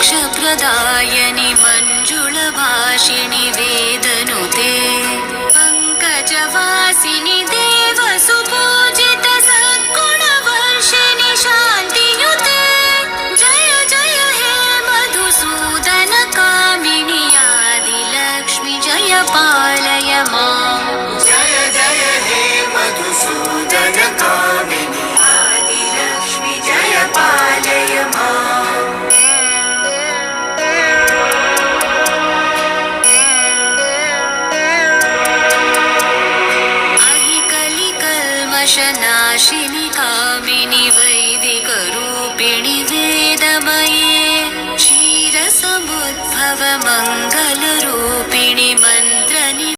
मोक्षप्रदायनि मञ्जुळभाषिणि वेदनुते पङ्कजवासिनि देवसुपूजित सद्गुणवर्षिणि शान्तियुते जय जय हे मधुसूदन कामिनि आदिलक्ष्मि जय पालय माम् जय जय हे मधुसूदन कामिनि आदिलक्ष्मि जय पालय माम् अहि कलिकल्मषनाशिनि